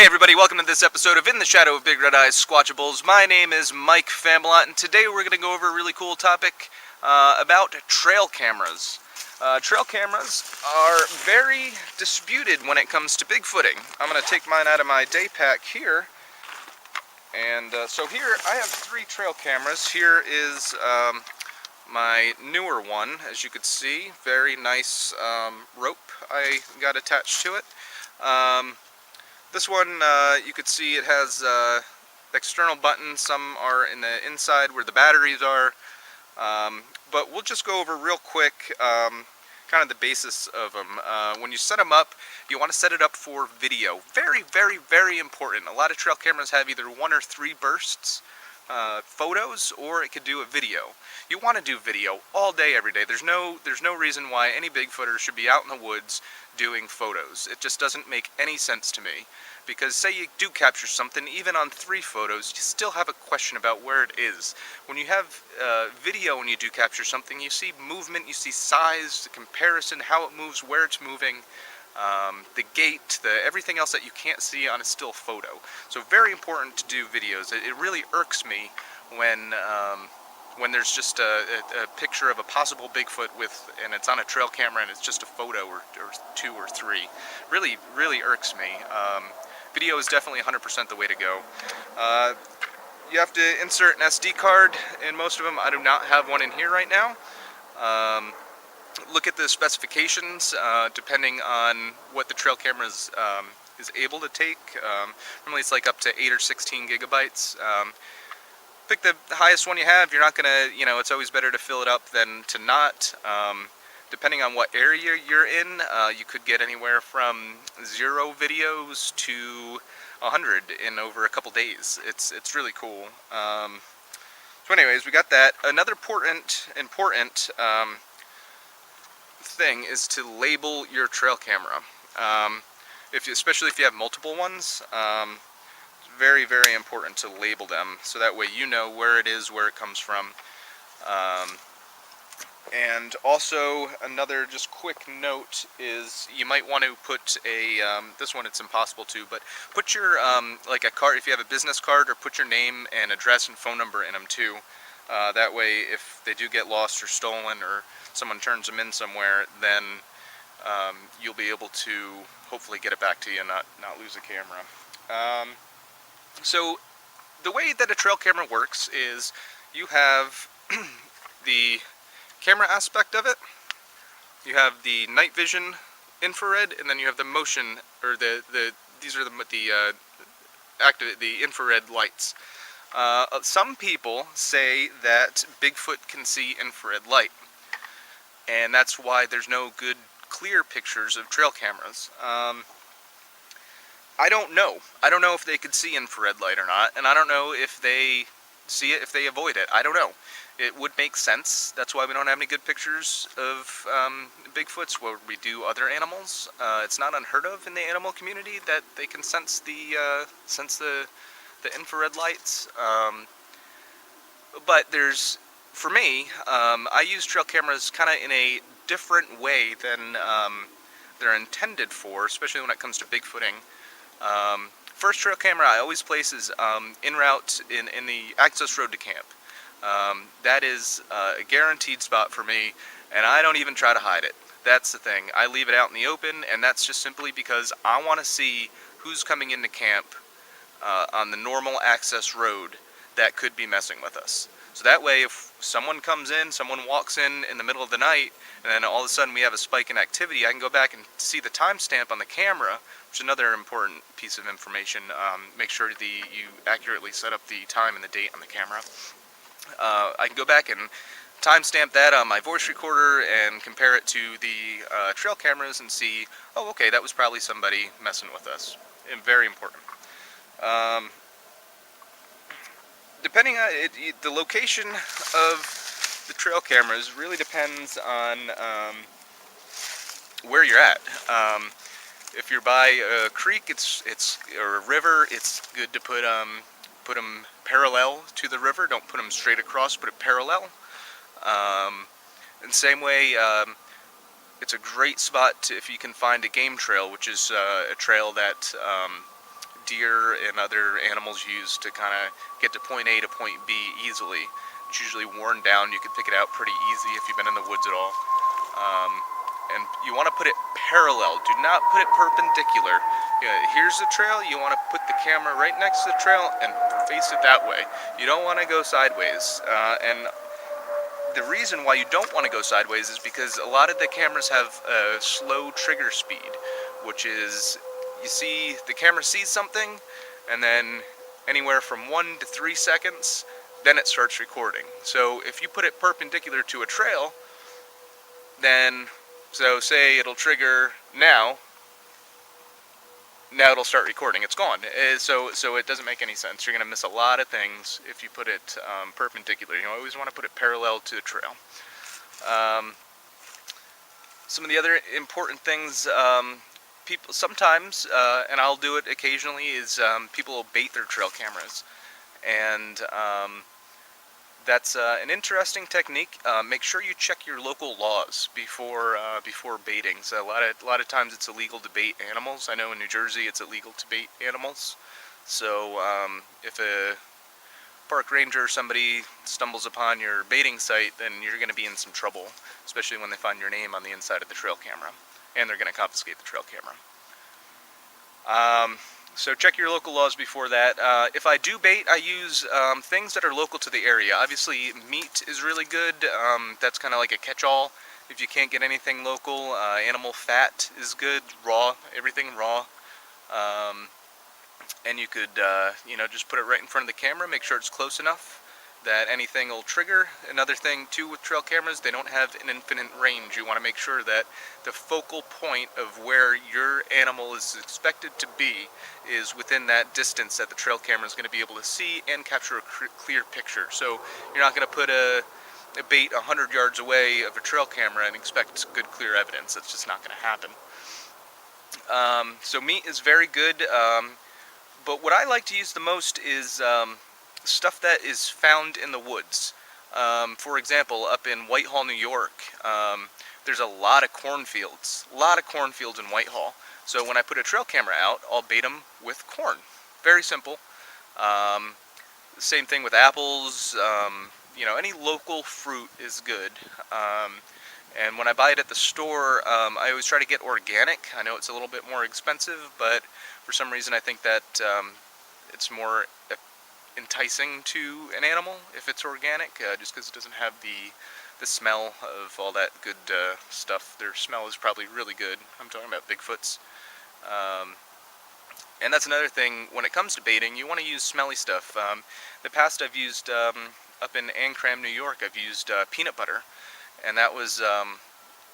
Hey everybody, welcome to this episode of In the Shadow of Big Red Eyes Squatchables. My name is Mike Familant, and today we're going to go over a really cool topic about trail cameras. Trail cameras are very disputed when it comes to bigfooting. I'm going to take mine out of my day pack here. And so here I have 3 trail cameras. Here is my newer one, as you could see. Very nice rope I got attached to it. This one, you could see it has external buttons. Some are in the inside where the batteries are. But we'll just go over real quick kind of the basis of them. When you set them up, you want to set it up for video. Very, very, very important. A lot of trail cameras have either 1 or 3 bursts, photos, or it could do a video. You want to do video all day, every day. There's no reason why any bigfooter should be out in the woods doing photos. It just doesn't make any sense to me. Because say you do capture something, even on 3 photos, you still have a question about where it is. When you have video and you do capture something, you see movement, you see size, the comparison, how it moves, where it's moving, the gait, everything else that you can't see on a still photo. So very important to do videos. It really irks me when there's just a picture of a possible Bigfoot and it's on a trail camera and it's just a photo or 2 or 3. Really, really irks me. Video is definitely 100% the way to go. You have to insert an SD card in most of them. I do not have one in here right now. Look at the specifications depending on what the trail camera is able to take. Normally it's like up to 8 or 16 gigabytes. Pick the highest one you have. You're not gonna, it's always better to fill it up than to not. Depending on what area you're in, you could get anywhere from 0 videos to 100 in over a couple days. It's really cool. So anyways, we got that. Another important thing is to label your trail camera. Especially if you have multiple ones. Very, very important to label them, so that way you know where it is, where it comes from. And also, another just quick note is you might want to put this one it's impossible to, but put your, like a card, if you have a business card, or put your name and address and phone number in them too. That way, if they do get lost or stolen, or someone turns them in somewhere, then you'll be able to hopefully get it back to you and not lose a camera. So the way that a trail camera works is you have the camera aspect of it, you have the night vision infrared, and then you have the motion, or these are the infrared lights. Some people say that Bigfoot can see infrared light, and that's why there's no good clear pictures of trail cameras. I don't know. I don't know if they could see infrared light or not, and I don't know if they see it, if they avoid it. I don't know. It would make sense. That's why we don't have any good pictures of Bigfoots where we do other animals. It's not unheard of in the animal community that they can sense the infrared lights. But for me, I use trail cameras kind of in a different way than they're intended for, especially when it comes to bigfooting. First trail camera I always place is en route in the access road to camp. That is a guaranteed spot for me, and I don't even try to hide it. That's the thing. I leave it out in the open, and that's just simply because I want to see who's coming into camp on the normal access road that could be messing with us. So that way, if someone comes in, someone walks in the middle of the night, and then all of a sudden we have a spike in activity, I can go back and see the timestamp on the camera, which is another important piece of information. Make sure that you accurately set up the time and the date on the camera. I can go back and timestamp that on my voice recorder and compare it to the trail cameras and see, oh, okay, that was probably somebody messing with us. And very important. Depending on the location of the trail cameras really depends on where you're at. If you're by a creek, or a river, it's good to put them parallel to the river. Don't put them straight across, put it parallel. And same way, it's a great spot if you can find a game trail, which is a trail that deer and other animals use to kind of get to point A to point B easily. It's usually worn down. You can pick it out pretty easy if you've been in the woods at all. And you want to put it parallel. Do not put it perpendicular. Here's the trail. You want to put the camera right next to the trail and face it that way. You don't want to go sideways. And the reason why you don't want to go sideways is because a lot of the cameras have a slow trigger speed, which is, you see, the camera sees something, and then anywhere from 1 to 3 seconds, then it starts recording. So if you put it perpendicular to a trail, then, so say it'll trigger now it'll start recording. It's gone. So it doesn't make any sense. You're going to miss a lot of things if you put it perpendicular. You always want to put it parallel to the trail. Some of the other important things, people sometimes, and I'll do it occasionally, is people will bait their trail cameras. And that's an interesting technique. Make sure you check your local laws before baiting. So a lot of times it's illegal to bait animals. I know in New Jersey it's illegal to bait animals. So if a park ranger or somebody stumbles upon your baiting site, then you're going to be in some trouble, especially when they find your name on the inside of the trail camera, and they're going to confiscate the trail camera. So check your local laws before that. If I do bait, I use things that are local to the area. Obviously, meat is really good. That's kind of like a catch-all. If you can't get anything local, animal fat is good. Raw, everything raw. And you could, just put it right in front of the camera. Make sure it's close enough that anything will trigger. Another thing too with trail cameras, they don't have an infinite range. You want to make sure that the focal point of where your animal is expected to be is within that distance that the trail camera is going to be able to see and capture a clear picture. So you're not going to put a bait 100 yards away of a trail camera and expect good clear evidence. That's just not going to happen. So meat is very good, but what I like to use the most is stuff that is found in the woods. For example, up in Whitehall, New York, there's a lot of cornfields. In Whitehall. So when I put a trail camera out, I'll bait them with corn. Very simple. Same thing with apples. Any local fruit is good. And when I buy it at the store, I always try to get organic. I know it's a little bit more expensive, but for some reason I think that it's more enticing to an animal if it's organic, just because it doesn't have the smell of all that good stuff. Their smell is probably really good. I'm talking about Bigfoots. And that's another thing, when it comes to baiting, you want to use smelly stuff. In the past I've used, up in Ancram, New York, I've used peanut butter. And that was,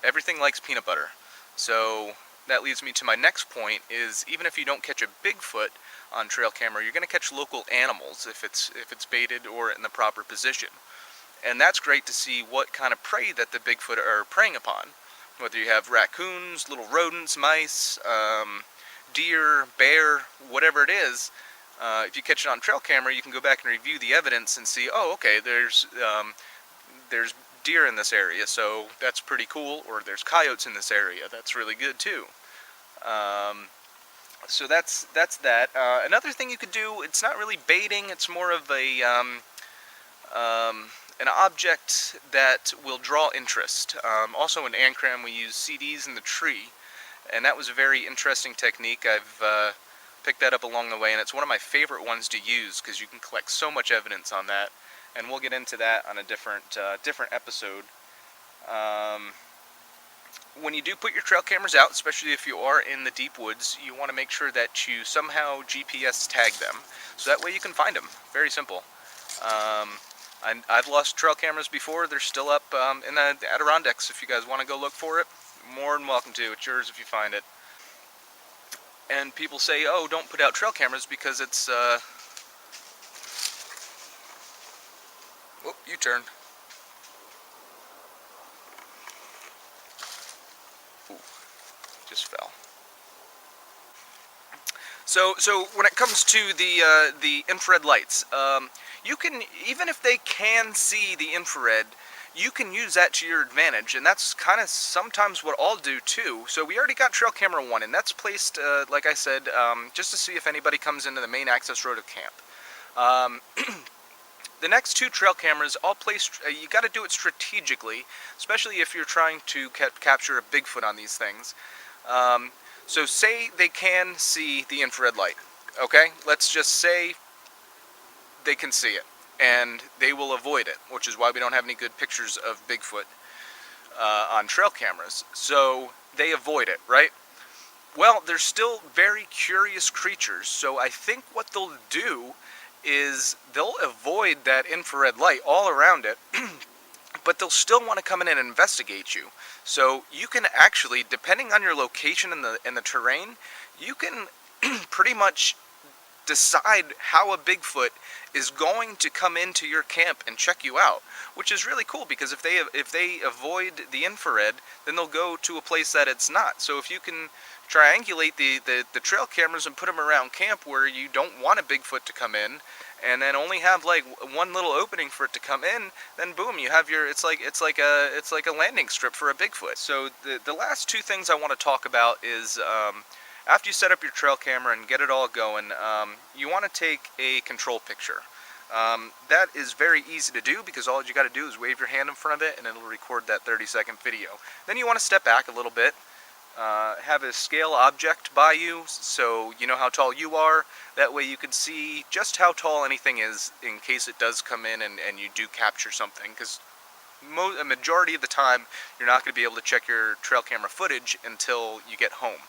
everything likes peanut butter. So that leads me to my next point, is even if you don't catch a Bigfoot on trail camera, you're going to catch local animals if it's baited or in the proper position. And that's great to see what kind of prey that the Bigfoot are preying upon. Whether you have raccoons, little rodents, mice, deer, bear, whatever it is, if you catch it on trail camera, you can go back and review the evidence and see, oh, okay, there's deer in this area, so that's pretty cool, or there's coyotes in this area, that's really good too. So that's that. Another thing you could do, it's not really baiting, it's more of a an object that will draw interest. Also in Ancram we use CDs in the tree, and that was a very interesting technique. I've picked that up along the way, and it's one of my favorite ones to use because you can collect so much evidence on that, and we'll get into that on a different episode. When you do put your trail cameras out, especially if you are in the deep woods, you want to make sure that you somehow GPS tag them, so that way you can find them. Very simple. I've lost trail cameras before. They're still up in the Adirondacks. If you guys want to go look for it, more than welcome to. It's yours if you find it. And people say, oh, don't put out trail cameras because it's... Whoop, U-turn. Ooh, just fell. So when it comes to the infrared lights, you can, even if they can see the infrared, you can use that to your advantage, and that's kind of sometimes what I'll do too. So we already got trail camera 1, and that's placed, like I said, just to see if anybody comes into the main access road of camp. The next 2 trail cameras, all placed, you got to do it strategically, especially if you're trying to capture a Bigfoot on these things. So say they can see the infrared light, okay? Let's just say they can see it, and they will avoid it, which is why we don't have any good pictures of Bigfoot on trail cameras. So they avoid it, right? Well, they're still very curious creatures, so I think what they'll do is they'll avoid that infrared light all around it, but they'll still want to come in and investigate you. So you can actually, depending on your location in the terrain, you can pretty much decide how a Bigfoot is going to come into your camp and check you out, which is really cool, because if they avoid the infrared, then they'll go to a place that it's not. So if you can triangulate the trail cameras and put them around camp where you don't want a Bigfoot to come in, and then only have like one little opening for it to come in, then boom, you have your, it's like a landing strip for a Bigfoot. So the last 2 things I want to talk about is after you set up your trail camera and get it all going, you want to take a control picture. That is very easy to do, because all you got to do is wave your hand in front of it and it'll record that 30-second video. Then you want to step back a little bit, have a scale object by you so you know how tall you are. That way you can see just how tall anything is in case it does come in and you do capture something, because a majority of the time you're not going to be able to check your trail camera footage until you get home.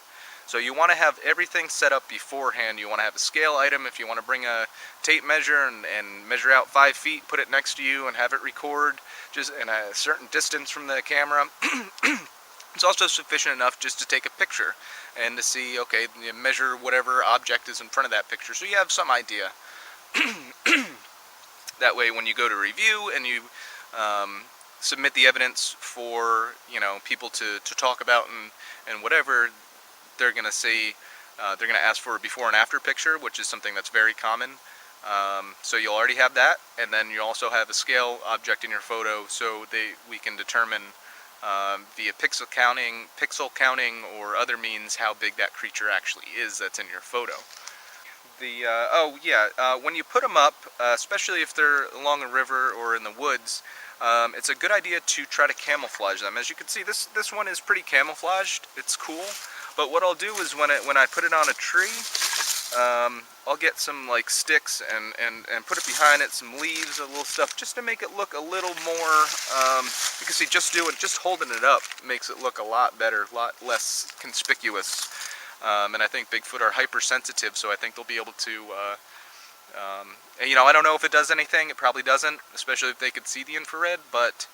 So you want to have everything set up beforehand. You want to have a scale item. If you want to bring a tape measure and measure out 5 feet, put it next to you and have it record just in a certain distance from the camera. It's also sufficient enough just to take a picture and to see, okay, you measure whatever object is in front of that picture, so you have some idea. That way when you go to review and you submit the evidence for, you know, people to talk about and whatever, they're going to say, they're going to ask for a before and after picture, which is something that's very common. So you'll already have that, and then you also have a scale object in your photo, so we can determine via pixel counting or other means how big that creature actually is that's in your photo. When you put them up, especially if they're along a river or in the woods, it's a good idea to try to camouflage them. As you can see, this one is pretty camouflaged. It's cool. But what I'll do is when I put it on a tree, I'll get some like sticks and put it behind it, some leaves, a little stuff, just to make it look a little more. You can see just holding it up makes it look a lot better, a lot less conspicuous. And I think Bigfoot are hypersensitive, so I think they'll be able to. You know, I don't know if it does anything. It probably doesn't, especially if they could see the infrared. But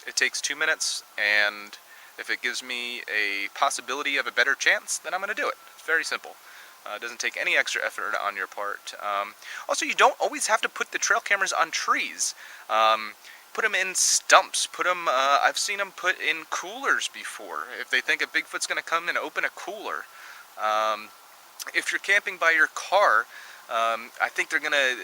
it takes 2 minutes, and if it gives me a possibility of a better chance, then I'm going to do it. It's very simple. It doesn't take any extra effort on your part. Also, you don't always have to put the trail cameras on trees. Put them in stumps. Put them. I've seen them put in coolers before. If they think a Bigfoot's going to come and open a cooler. If you're camping by your car, I think they're gonna.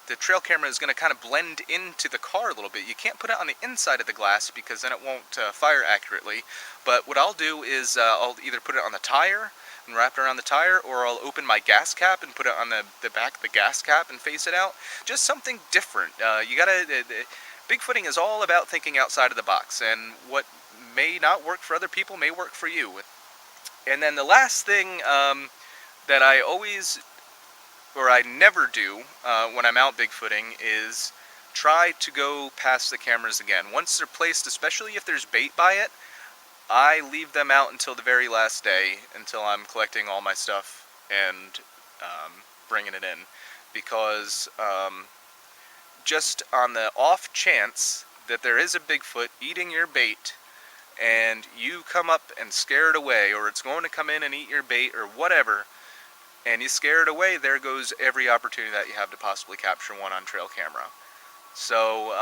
The trail camera is gonna kind of blend into the car a little bit. You can't put it on the inside of the glass because then it won't fire accurately. But what I'll do is I'll either put it on the tire and wrap it around the tire, or I'll open my gas cap and put it on the back of the gas cap and face it out. Just something different. You gotta. Bigfooting is all about thinking outside of the box, and what may not work for other people may work for you. And then the last thing that I always, or I never do when I'm out Bigfooting, is try to go past the cameras again. Once they're placed, especially if there's bait by it, I leave them out until the very last day, until I'm collecting all my stuff and bringing it in. Because just on the off chance that there is a Bigfoot eating your bait, and you come up and scare it away, or it's going to come in and eat your bait or whatever, and you scare it away, there goes every opportunity that you have to possibly capture one on trail camera. So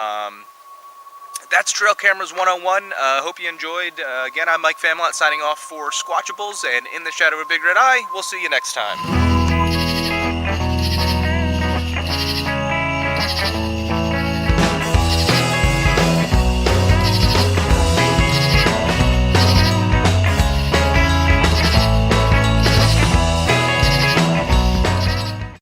that's Trail Cameras 101. Hope you enjoyed. Again, I'm Mike Familant signing off for Squatchables, and In the Shadow of a Big Red Eye. We'll see you next time.